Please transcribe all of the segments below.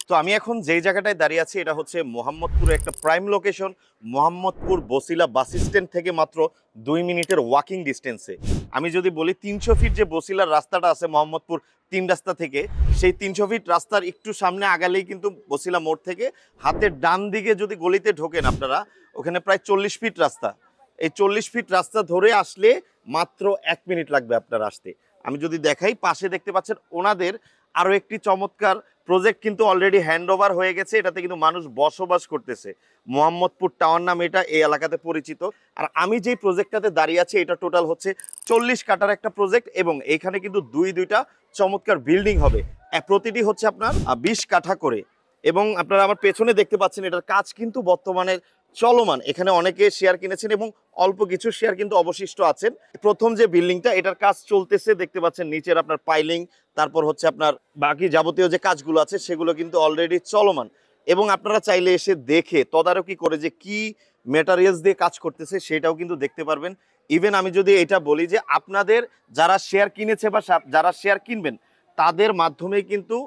তো আমি এখন যেই জায়গাটায় দাঁড়িয়ে আছি এটা হচ্ছে মোহাম্মদপুরের একটা prime location. Mohammadpur Basila bus stand থেকে মাত্র 2 মিনিটের ওয়াকিং ডিস্টেন্সে। আমি যদি বলি 300 ফিট যে বসিলার রাস্তাটা আছে মোহাম্মদপুর 3 রাস্তা থেকে, সেই 300 ফিট রাস্তার একটু সামনে আগালেই কিন্তু বসিলা মোড় থেকে হাতের ডান দিকে যদি গলিতে ঢোকেন আপনারা, ওখানে প্রায় 40 ফিট রাস্তা। এই 40 ফিট রাস্তা ধরে আসলে মাত্র 1 মিনিট লাগবে আপনার আসতে। আমি যদি দেখাই, পাশে দেখতে পাচ্ছেন ওনাদের আরও একটি চমৎকার প্রজেক্ট কিন্তু অলরেডি হ্যান্ড ওভার হয়ে গেছে। এটাতে কিন্তু মানুষ বসবাস করতেছে। মোহাম্মদপুর টাওয়ার নামে এটা এই এলাকাতে পরিচিত। আর আমি যেই প্রজেক্টটাতে দাঁড়িয়ে আছি এটা টোটাল হচ্ছে 40 কাঠার একটা প্রজেক্ট, এবং এইখানে কিন্তু দুইটা চমৎকার বিল্ডিং হবে। প্রতিটি হচ্ছে আপনার 20 কাঠা করে। এবং আপনারা আমার পেছনে দেখতে পাচ্ছেন এটার কাজ কিন্তু বর্তমানে চলমান। এখানে অনেকে শেয়ার কিনেছেন এবং অল্প কিছু শেয়ার কিন্তু অবশিষ্ট আছেন। প্রথম যে বিল্ডিংটা, এটার কাজ চলতেছে, দেখতে পাচ্ছেন নিচের আপনার পাইলিং, তারপর হচ্ছে আপনার বাকি যাবতীয় যে কাজগুলো আছে সেগুলো কিন্তু অলরেডি চলমান। এবং আপনারা চাইলে এসে দেখে তদারকি করে যে কি ম্যাটেরিয়ালস দিয়ে কাজ করতেছে সেটাও কিন্তু দেখতে পারবেন। ইভেন আমি যদি এটা বলি যে আপনাদের যারা শেয়ার কিনেছে বা যারা শেয়ার কিনবেন তাদের মাধ্যমে কিন্তু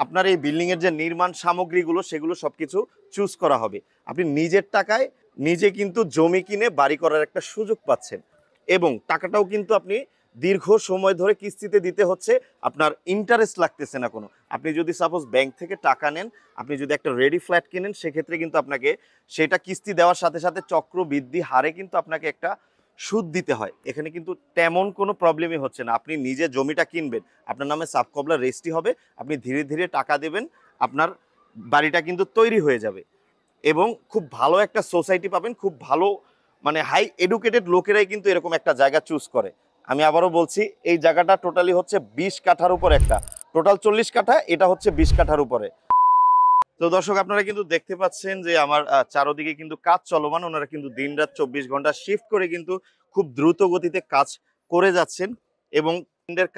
আপনার এই বিল্ডিংয়ের যে নির্মাণ সামগ্রীগুলো সেগুলো সবকিছু চুজ করা হবে। আপনি নিজের টাকায় নিজে কিন্তু জমি কিনে বাড়ি করার একটা সুযোগ পাচ্ছেন, এবং টাকাটাও কিন্তু আপনি দীর্ঘ সময় ধরে কিস্তিতে দিতে হচ্ছে। আপনার ইন্টারেস্ট লাগতেছে না কোনো। আপনি যদি সাপোজ ব্যাংক থেকে টাকা নেন, আপনি যদি একটা রেডি ফ্ল্যাট কিনেন, সেক্ষেত্রে কিন্তু আপনাকে সেটা কিস্তি দেওয়ার সাথে সাথে চক্রবৃদ্ধি হারে কিন্তু আপনাকে একটা সুদ দিতে হয়। এখানে কিন্তু তেমন কোনো প্রবলেমই হচ্ছে না। আপনি নিজে জমিটা কিনবেন, আপনার নামে সাবকবলা রেজিস্ট্রি হবে, আপনি ধীরে ধীরে টাকা দেবেন, আপনার বাড়িটা কিন্তু তৈরি হয়ে যাবে। এবং খুব ভালো একটা সোসাইটি পাবেন, খুব ভালো মানে হাই এডুকেটেড লোকেরাই কিন্তু এরকম একটা জায়গা চুজ করে। আমি আবারও বলছি, এই জায়গাটা টোটালি হচ্ছে 20 কাঠার উপর একটা, টোটাল 40 কাঠা, এটা হচ্ছে 20 কাঠার উপরে। তো দর্শক আপনারা কিন্তু দেখতে পাচ্ছেন যে আমার চারদিকে কিন্তু কাজ চলমান। ওনারা কিন্তু দিন রাত 24 ঘন্টা শিফট করে কিন্তু খুব দ্রুত গতিতে কাজ করে যাচ্ছেন, এবং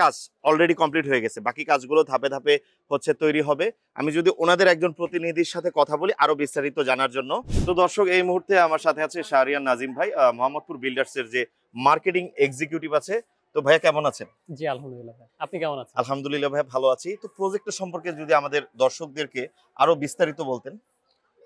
কাজ অলরেডি কমপ্লিট হয়ে গেছে। বাকি কাজগুলো ধাপে ধাপে হচ্ছে তৈরি হবে। আমি যদি ওনাদের একজন প্রতিনিধির সাথে কথা বলি আরো বিস্তারিত জানার জন্য। তো দর্শক এই মুহূর্তে আমার সাথে আছে শাহরিয়ার নাজিম ভাই, মোহাম্মদপুর বিল্ডার্স এর যে মার্কেটিং এক্সিকিউটিভ আছে। তো ভাইয়া কেমন আছেন? জি আলহামদুলিল্লাহ ভাই। আপনি কেমন আছেন? আলহামদুলিল্লাহ ভাই, ভালো আছি। তো প্রজেক্টটা সম্পর্কে যদি আমাদের দর্শকদেরকে আরো বিস্তারিত বলতেন।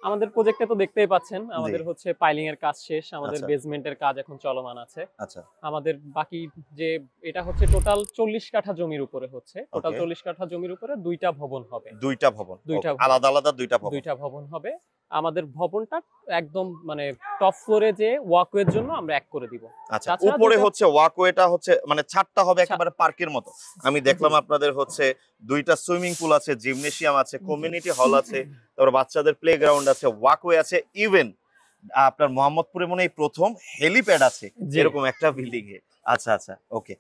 আমাদের প্রজেক্টে তো দেখতেই পাচ্ছেন, জি। আমাদের হচ্ছে পাইলিং এর কাজ শেষ, আমাদের আচ্ছা বেসমেন্টের কাজ এখন চলমান আছে। আচ্ছা। আমাদের বাকি যে এটা হচ্ছে টোটাল 40 কাঠা জমির উপরে হচ্ছে, টোটাল ওকে। 40 কাঠা জমির উপরে দুইটা ভবন হবে। দুইটা ভবন, দুইটা ওকে, ভবন, আলাদা আলাদা দুইটা ভবন। দুইটা ভবন হবে। আমাদের ভবনটা একদম মানে টপ ফ্লোরে যে ওয়াকওয়ের জন্য আমরা এক করে দিব। আচ্ছা, তাছাড়া উপরে দুইটা হচ্ছে ওয়াকওয়েটা হচ্ছে মানে ছাদটা হবে ছা- একেবারে পার্কের মতো। আমি দেখলাম আপনাদের হচ্ছে দুইটা সুইমিং পুল আছে, জিমনেশিয়াম আছে, কমিউনিটি হল আছে, তারপর বাচ্চাদের প্লেগ্রাউন্ড আছে, ওয়াকওয়ে আছে, ইভেন আপনার মোহাম্মদপুরে মনে হয় প্রথম হেলিপ্যাড আছে জি এরকম একটা বিল্ডিং এ। আচ্ছা আচ্ছা, ওকে।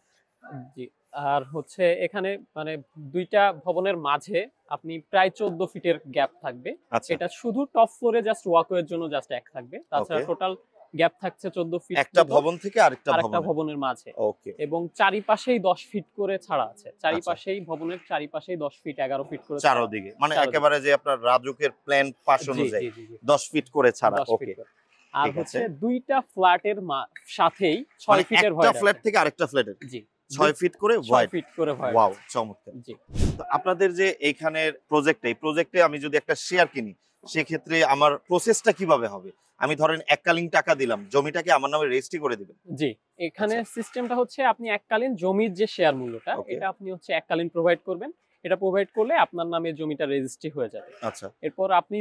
জি। আর হচ্ছে এখানে মানে দুইটা ভবনের মাঝে আপনি প্রায় 14 ফিটের গ্যাপ থাকবে। আচ্ছা, এটা শুধু টপ ফ্লোরে জাস্ট ওয়াকওয়ের জন্য জাস্ট এক থাকবে। তাছাড়া ওকে। টোটাল গ্যাপ থাকছে 14 ফিট একটা মতো ভবন থেকে আরেকটা আরেকটা ভবনে। ভবনের মাঝে। ওকে। এবং চারিপাশেই 10 ফিট করে ছাড়া আছে। আচ্ছা, চারিপাশেই ভবনের চারিপাশেই 10 ফিট 11 ফিট করে ছাড়া। চারদিকে মানে চারদিকে। একেবারে যে আপনার রাজুকের প্ল্যান পাশ জি অনুযায়ী জি জি জি 10 ফিট করে ছাড়া। 10 ফিট ওকে, করে। আর ঠিক আছে। হচ্ছে দুইটা ফ্ল্যাটের সাথেই 6 মানে ফিটের একটা ভয়েড ফ্ল্যাট আছে। থেকে আরেকটা ফ্ল্যাটের জি 6 ফিট করে 6 ওয়াইড। ফিট করে ভয়েড ওয়াও, আছে। চমৎকার। জি তো আপনাদের যে এইখানের প্রজেক্টে, এই প্রজেক্টে আমি যদি একটা শেয়ার কিনি, সেক্ষেত্রে আমার প্রসেসটা কিভাবে হবে? আমি ধরেন এককালীন টাকা দিলাম, জমিটাকে আমার নামে রেজিস্ট্রি করে দিবেন? জি এখানে আচ্ছা, সিস্টেমটা হচ্ছে আপনি এককালীন জমির যে শেয়ার মূল্যটা ওকে, এটা আপনি হচ্ছে এককালীন প্রোভাইড করবেন। এটা প্রোভাইড করলে আপনার নামে জমিটা রেজিস্ট্রি হয়ে যাবে। আচ্ছা, এরপর আপনি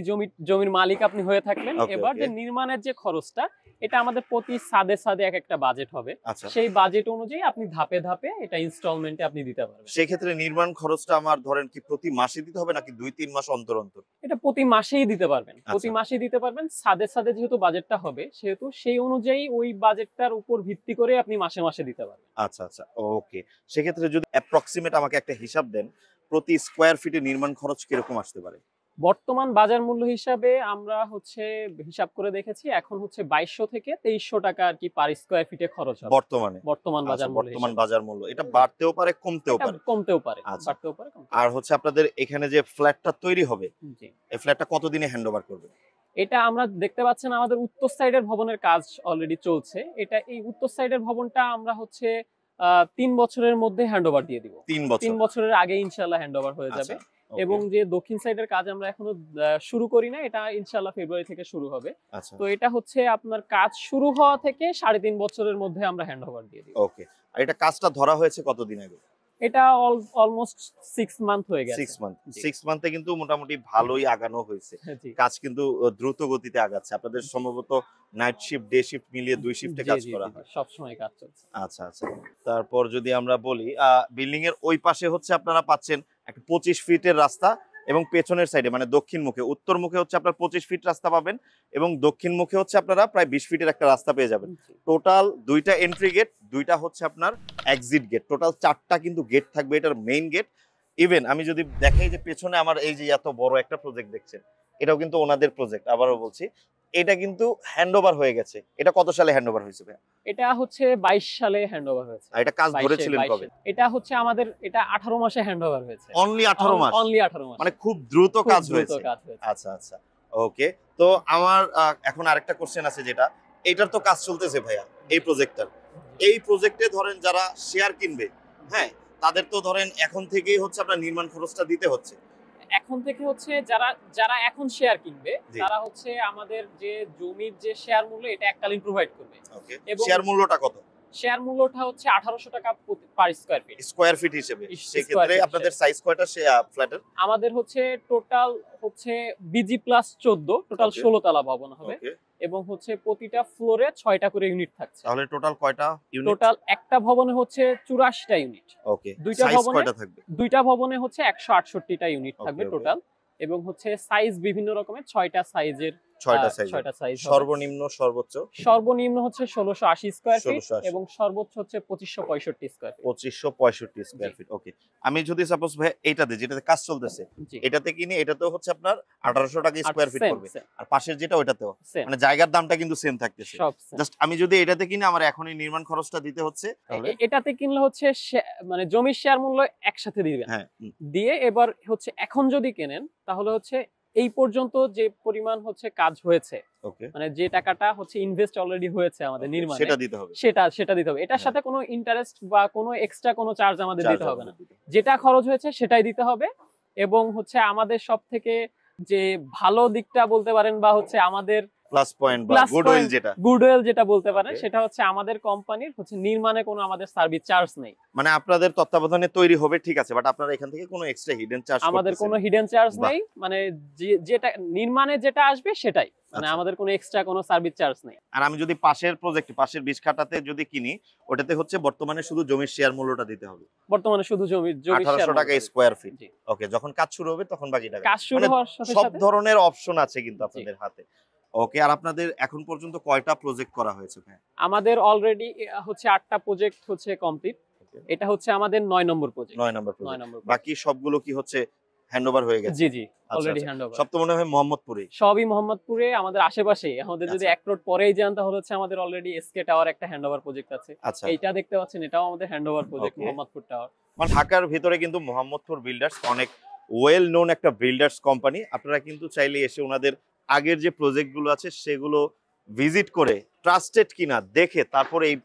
জমির মালিক আপনি হয়ে থাকলেন। ওকে, এবার ওকে, যে নির্মাণের যে খরচটা, এটা আমাদের প্রতি ছাদে ছাদে এক একটা বাজেট হবে। আচ্ছা। সেই বাজেট অনুযায়ী আপনি ধাপে ধাপে এটা ইনস্টলমেন্টে আপনি দিতে পারবেন। সেক্ষেত্রে নির্মাণ খরচটা আমার ধরেন কি প্রতি মাসে দিতে হবে নাকি 2-3 মাস অন্তর অন্তর? এটা প্রতি মাসেই দিতে পারবেন, প্রতি আচ্ছা, মাসেই দিতে পারবেন। ছাদে ছাদে যেহেতু বাজেটটা হবে, সেহেতু সেই অনুযায়ী ওই বাজেটটার উপর ভিত্তি করে আপনি মাসে মাসে দিতে পারবেন। আচ্ছা, আচ্ছা, ওকে। সেক্ষেত্রে যদি অ্যাপ্রক্সিমেট আমাকে একটা হিসাব দেন, প্রতি স্কয়ার ফিটে নির্মাণ খরচ কিরকম আসতে পারে? বর্তমান বাজার মূল্য হিসাবে আমরা হচ্ছে হিসাব করে দেখেছি, এখন হচ্ছে 2200 থেকে 2300 টাকা আর কি পার স্কয়ার ফিটে খরচ হবে বর্তমানে? বর্তমান আচ্ছা, বাজার মূল্য বর্তমান হিসাবে। বাজার মূল্য। এটা বাড়তেও পারে, কমতেও এটা পারে। কমতেও পারে, আচ্ছা। বাড়তেও পারে, কমতেও আর পারে। হচ্ছে আপনাদের এখানে যে ফ্ল্যাটটা তৈরি হবে, জি এই ফ্ল্যাটটা কতদিনে হ্যান্ডওভার করবেন? এটা আমরা দেখতে পাচ্ছেন আমাদের উত্তর সাইডের ভবনের কাজ অলরেডি চলছে। এটা এই উত্তর সাইডের ভবনটা আমরা হচ্ছে 3 বছরের মধ্যে হ্যান্ডওভার দিয়ে দিব। 3 বছর। 3 বছরের আগে ইনশাআল্লাহ হ্যান্ডওভার হয়ে যাবে। আচ্ছা, ওকে। এবং যে দক্ষিণ সাইডের কাজ আমরা এখনো শুরু করি না, এটা ইনশাআল্লাহ ফেব্রুয়ারি থেকে শুরু হবে। আচ্ছা, তো এটা হচ্ছে আপনার কাজ শুরু হওয়া থেকে 3.5 বছরের মধ্যে আমরা হ্যান্ডওভার দিয়ে দিব। ওকে। আর এটা কাজটা ধরা হয়েছে কতদিন আগে? এটা অলমোস্ট 6 মান্থ হয়ে গেছে। 6 মান্থ। জি। 6 মান্থে কিন্তু মোটামুটি ভালোই আগানো হয়েছে। জি। কাজ কিন্তু দ্রুত গতিতে আগাচ্ছে। আপনাদের সম্ভবত নাইট শিফট, ডে শিফট মিলিয়ে 2 শিফটে জি, কাজ জি, করা জি, হয়। সব সময় কাজ চলছে। আচ্ছা, আচ্ছা। তারপর যদি আমরা বলি বিল্ডিং এর ওই পাশে হচ্ছে আপনারা পাচ্ছেন একটা 25 ফিটের রাস্তা এবং পেছনের সাইডে মানে দক্ষিণ মুখে, উত্তর মুখে হচ্ছে আপনার 25 ফিট রাস্তা পাবেন এবং দক্ষিণ মুখে হচ্ছে আপনারা প্রায় 20 ফিটের একটা রাস্তা পেয়ে যাবেন। জি। টোটাল 2টা এন্ট্রি গেট, 2টা হচ্ছে আপনার এক্সিট গেট। টোটাল 4টা কিন্তু গেট থাকবে, এটার মেইন গেট। ইভেন আমি যদি দেখাই যে পেছনে আমার এই যে এত বড় একটা প্রজেক্ট দেখছেন, এটাও কিন্তু ওনাদের প্রজেক্ট। আবারও বলছি, এটা কিন্তু হ্যান্ডওভার হয়ে গেছে। এটা কত সালে হ্যান্ডওভার হয়েছে ভাই? এটা হচ্ছে 22 সালে হ্যান্ডওভার হয়েছে। আর এটা কাজ 22 ধরেছিলেন কবে? এটা হচ্ছে আমাদের 18 মাসে হ্যান্ডওভার হয়েছে। অনলি 18 মাস? অনলি 18 মাস। মানে খুব দ্রুত খুব কাজ দ্রুত হয়েছে। কাজ হয়েছে। আচ্ছা, আচ্ছা। ওকে। তো আমার এখন আরেকটা কোশ্চেন আছে যেটা, এটার তো কাজ চলতেছে ভাইয়া এই প্রজেক্টটার। এই প্রজেক্টে ধরেন যারা শেয়ার কিনবে, হ্যাঁ, তাদের তো ধরেন এখন থেকেই হচ্ছে আপনার নির্মাণ খরচটা দিতে হচ্ছে। এখন থেকে হচ্ছে যারা যারা এখন শেয়ার কিনবে, জি। তারা হচ্ছে আমাদের যে জমির যে শেয়ার মূল্য এটা এককালীন প্রোভাইড করবে। ওকে। এবং শেয়ার মূল্যটা কত? শেয়ার মূল্যটা হচ্ছে 1800 টাকা per square feet. Square feet হিসেবে। সেই ক্ষেত্রে স্কয়ার ফিট আপনাদের সাইজ কয়টা ফ্ল্যাটের? আমাদের হচ্ছে টোটাল হচ্ছে বিজি প্লাস 14, টোটাল Okay. 16 তলা ভবন হবে ওকে। এবং হচ্ছে প্রতিটা ফ্লোরে 6টা করে ইউনিট থাকছে। তাহলে টোটাল কয়টা ইউনিট? টোটাল একটা ভবনে হচ্ছে 84টা ইউনিট। ওকে। দুইটা সাইজ ভবনে কয়টা থাকবে? দুইটা ভবনে হচ্ছে 168টা ইউনিট থাকবে Okay, okay. টোটাল এবং হচ্ছে সাইজ বিভিন্ন রকমের 6টা সাইজের 6টা সাইজ। 6টা সাইজ হবে। সর্বনিম্ন সর্বোচ্চ? সর্বনিম্ন হচ্ছে 1680 স্কয়ার ফিট 1680 এবং সর্বোচ্চ হচ্ছে 2565 square feet. 2565 square feet. Okay. আমি যদি সাপোজ ভাই এইটাতে যেটাতে কাজ চলতেছে, জি। এটাতে কিনি, এটাতেও হচ্ছে আপনার 1800 টাকা স্কয়ার ফিট পড়বে। আর পাশের যেটা ওইটাতেও সেম মানে জায়গার দামটা কিন্তু সেম থাকতেছে। সব same। জাস্ট আমি যদি এটাতে কিনি আমার এখনই নির্মাণ খরচটা দিতে হচ্ছে তাহলে এটাতে কিনলে হচ্ছে মানে জমির শেয়ার মূল্য একসাথে দিবেন। হ্যাঁ, দিয়ে এবার হচ্ছে এখন যদি কেনেন তাহলে হচ্ছে এই পর্যন্ত যে পরিমাণ হচ্ছে কাজ হয়েছে, ওকে, মানে যে টাকাটা হচ্ছে ইনভেস্ট অলরেডি হয়েছে আমাদের নির্মাণে, সেটা দিতে হবে। সেটা দিতে হবে। এটার হ্যাঁ। সাথে কোনো ইন্টারেস্ট বা কোনো এক্সট্রা কোনো চার্জ আমাদের চার্জ দিতে হবে না। দিতে হবে। যেটা খরচ হয়েছে সেটাই দিতে হবে। এবং হচ্ছে আমাদের সব থেকে যে ভালো দিকটা বলতে পারেন বা হচ্ছে আমাদের প্লাস পয়েন্ট বা Plus গুডউইল point, যেটা, গুডউইল যেটা বলতে পারেন, Okay. সেটা হচ্ছে আমাদের কোম্পানির হচ্ছে নির্মাণে কোনো আমাদের সার্ভিস চার্জ নেই। মানে আপনাদের তত্ত্বাবধানে তৈরি হবে ঠিক আছে, বাট আপনারা এখান থেকে কোনো এক্সট্রা হিডেন চার্জ আমাদের কোনো হিডেন চার্জ বাহ। নেই, মানে যেটা নির্মাণে যেটা আসবে সেটাই, মানে আচ্ছা। আমাদের কোনো এক্সট্রা কোনো সার্ভিস চার্জ নেই। আর আমি যদি পাশের প্রজেক্ট পাশের বিছখাটাতে যদি কিনি, ওটাতে হচ্ছে বর্তমানে শুধু জমির শেয়ার মূল্যটা দিতে হবে বর্তমানে শুধু জমির 1800 টাকা শেয়ার স্কয়ার ফিট। জি। ওকে, যখন কাজ শুরু হবে তখন বাকি টাকা। কাজ শুরু মানে হওয়ার সাথে সব সাথে ধরনের অপশন আছে কিন্তু আপনাদের হাতে। ওকে। আর আপনাদের এখন পর্যন্ত কয়টা প্রজেক্ট করা হয়েছে ভাই? আমাদের অলরেডি হচ্ছে 8টা প্রজেক্ট হচ্ছে কমপ্লিট। Okay. এটা হচ্ছে আমাদের 9 নম্বর প্রজেক্ট। 9 number 9 project. নম্বর বাকি সবগুলো কি হচ্ছে হ্যান্ডওভার হয়ে গেছে? জি জি, আচ্ছা, অলরেডি আচ্ছা। হ্যান্ডওভার। সব তো মনে হয় মোহাম্মদপুরে। সবই মোহাম্মদপুরে, আমাদের আশেপাশে। আমাদের যদি আচ্ছা। এক রোড পরেই যান তাহলে হচ্ছে আমাদের অলরেডি এসকে টাওয়ার একটা হ্যান্ডওভার প্রজেক্ট আছে। আচ্ছা। এইটা দেখতে পাচ্ছেন, এটাও আমাদের handover project, Okay. Mohammadpur tower. মানে ঢাকার ভিতরে কিন্তু মোহাম্মদপুর বিল্ডার্স অনেক ওয়েল নোন একটা বিল্ডার্স কোম্পানি। আপনারা কিন্তু চাইলে এসে ওনাদের আগের যে প্রজেক্টগুলো আছে সেগুলো ভিজিট করে ট্রাস্টেড কিনা দেখে তারপরে এই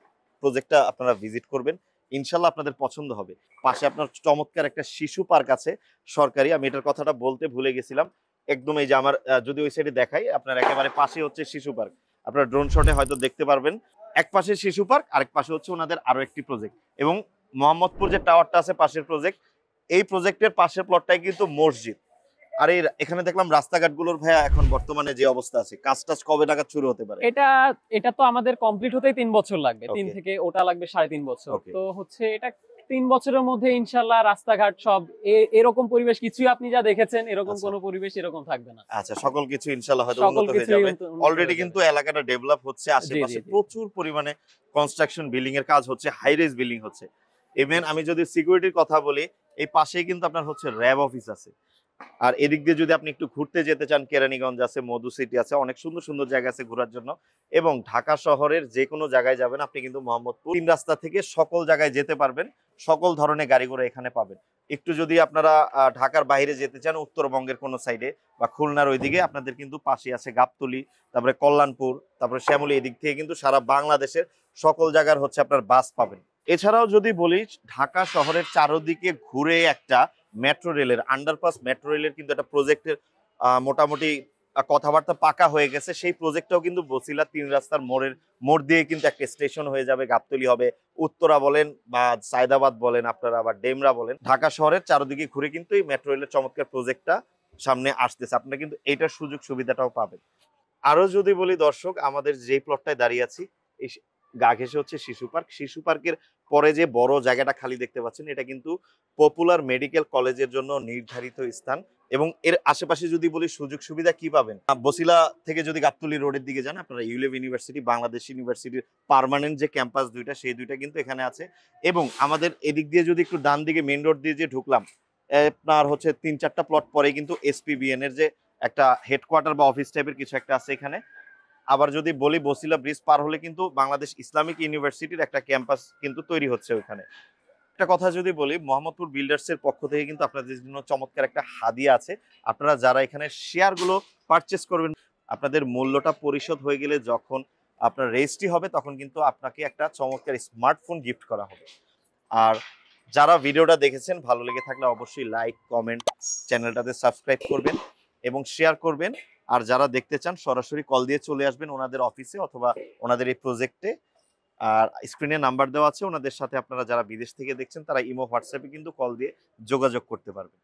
প্রজেক্টটা আপনারা ভিজিট করবেন, ইনশাল্লাহ আপনাদের পছন্দ হবে। পাশে আপনার চমৎকার একটা শিশু পার্ক আছে সরকারি, আমি এটার কথাটা বলতে ভুলে গেছিলাম। একদম এই যে আমার যদি ওই সাইডে দেখাই, আপনার একেবারে পাশে হচ্ছে শিশু পার্ক। আপনারা ড্রোন শটে হয়তো দেখতে পারবেন, এক পাশে শিশু পার্ক, আরেক পাশে হচ্ছে ওনাদের আরো একটি প্রজেক্ট। এবং মোহাম্মদপুর যে টাওয়ারটা আছে পাশের প্রজেক্ট, এই প্রজেক্টের পাশের প্লটটাই কিন্তু মসজিদ। আর এখানে দেখলাম রাস্তাঘাটগুলোর ভাইয়া এখন বর্তমানে যে অবস্থা আছে, কাজ টাজ কবে নাগাদ শুরু হতে পারে? এটা তো আমাদের কমপ্লিট হতেই 3 বছর লাগবে। 3 Okay. থেকে ওটা লাগবে 3.5 বছর। Okay. তো হচ্ছে এটা 3 বছরের মধ্যে ইনশাআল্লাহ রাস্তাঘাট সব এরকম পরিবেশ কিছুই আপনি যা দেখেছেন এরকম আচ্ছা। কোনো পরিবেশ এরকম থাকবে না। আচ্ছা, সকল কিছু ইনশাআল্লাহ হয়তো সকল উন্নত হয়ে কিছুই যাবে। উন্নত অলরেডি হয়ে কিন্তু যাবে। এলাকাটা ডেভেলপ হচ্ছে, আশেপাশে জি। প্রচুর পরিমাণে কনস্ট্রাকশন বিল্ডিং এর কাজ হচ্ছে, হাই রাইজ বিল্ডিং হচ্ছে। ইভেন আমি যদি সিকিউরিটির কথা বলি, এই পাশেই কিন্তু আপনার হচ্ছে র্যাব অফিস আছে। আর এদিক দিয়ে যদি আপনি একটু ঘুরতে যেতে চান, কেরানীগঞ্জ আছে, মধু সিটি আছে, অনেক সুন্দর সুন্দর জায়গা আছে ঘোরার জন্য। এবং ঢাকা শহরের যে কোনো জায়গায় যাবেন আপনি কিন্তু মোহাম্মদপুর 3 রাস্তা থেকে সকল জায়গায় যেতে পারবেন, সকল ধরনের গাড়ি ঘোড়া এখানে পাবেন। একটু যদি আপনারা ঢাকার বাইরে যেতে চান, উত্তরবঙ্গের কোনো সাইডে বা খুলনার ওইদিকে, আপনাদের কিন্তু পাশে আছে গাবতলী, তারপরে কল্যাণপুর, তারপরে শ্যামলী, এদিক থেকে কিন্তু সারা বাংলাদেশের সকল জায়গার হচ্ছে আপনার বাস পাবেন। এছাড়াও যদি বলি ঢাকা শহরের চারদিকে ঘুরে একটা মেট্রো রেলের আন্ডারপাস মেট্রো রেলের কিন্তু একটা প্রজেক্টের মোটামুটি কথাবার্তা পাকা হয়ে গেছে। সেই প্রজেক্টটাও কিন্তু বছিলা 3 রাস্তার মোড় দিয়ে কিন্তু একটা স্টেশন হয়ে যাবে। গাবতলী হবে, উত্তরা বলেন বা সায়দাবাদ বলেন, আপনারা আবার ডেমরা বলেন, ঢাকা শহরের চারদিকে ঘুরে কিন্তু এই মেট্রো রেলের চমৎকার প্রজেক্টটা সামনে আসতেছে। আপনারা কিন্তু এইটার সুযোগ সুবিধাটাও পাবেন। আরো যদি বলি দর্শক, আমাদের যেই প্লটটায় দাঁড়িয়ে আছি এই গা ঘেঁষে হচ্ছে শিশু পার্ক। শিশু পার্কের পরে যে বড় জায়গাটা খালি দেখতে পাচ্ছেন, এটা কিন্তু পপুলার মেডিকেল কলেজের জন্য নির্ধারিত স্থান। এবং এর আশেপাশে যদি বলি সুযোগ সুবিধা কি পাবেন, বছিলা থেকে যদি গাবতলী রোডের দিকে যান, আপনারা ইউলেভ ইউনিভার্সিটি, বাংলাদেশ ইউনিভার্সিটির পার্মানেন্ট যে ক্যাম্পাস দুইটা, সেই দুইটা কিন্তু এখানে আছে। এবং আমাদের এদিক দিয়ে যদি একটু ডান দিকে মেইন রোড দিয়ে যে ঢুকলাম, আপনার হচ্ছে 3-4টা প্লট পরে কিন্তু এসপিবিএন এর যে একটা হেডকোয়ার্টার বা অফিস টাইপের কিছু একটা আছে এখানে। আবার যদি বলি বছিলা ব্রিজ পার হলে কিন্তু বাংলাদেশ ইসলামিক ইউনিভার্সিটির একটা ক্যাম্পাস কিন্তু তৈরি হচ্ছে ওখানে। একটা কথা যদি বলি, মোহাম্মদপুর বিল্ডার্স এর পক্ষ থেকে কিন্তু আপনাদের জন্য চমৎকার একটা হাদিয়া আছে। আপনারা যারা এখানে শেয়ার গুলো পারচেস করবেন, আপনাদের মূল্যটা পরিশোধ হয়ে গেলে যখন আপনার রেজিস্ট্রি হবে, তখন কিন্তু আপনাকে একটা চমৎকার স্মার্টফোন গিফট করা হবে। আর যারা ভিডিওটা দেখেছেন, ভালো লেগে থাকলে অবশ্যই লাইক, কমেন্ট, চ্যানেলটাতে সাবস্ক্রাইব করবেন এবং শেয়ার করবেন। আর যারা দেখতে চান সরাসরি কল দিয়ে চলে আসবেন ওনাদের অফিসে অথবা ওনাদের এই প্রজেক্টে। আর স্ক্রিনে নাম্বার দেওয়া আছে, ওনাদের সাথে আপনারা যারা বিদেশ থেকে দেখছেন তারা ইমো, হোয়াটসঅ্যাপে কিন্তু কল দিয়ে যোগাযোগ করতে পারবেন।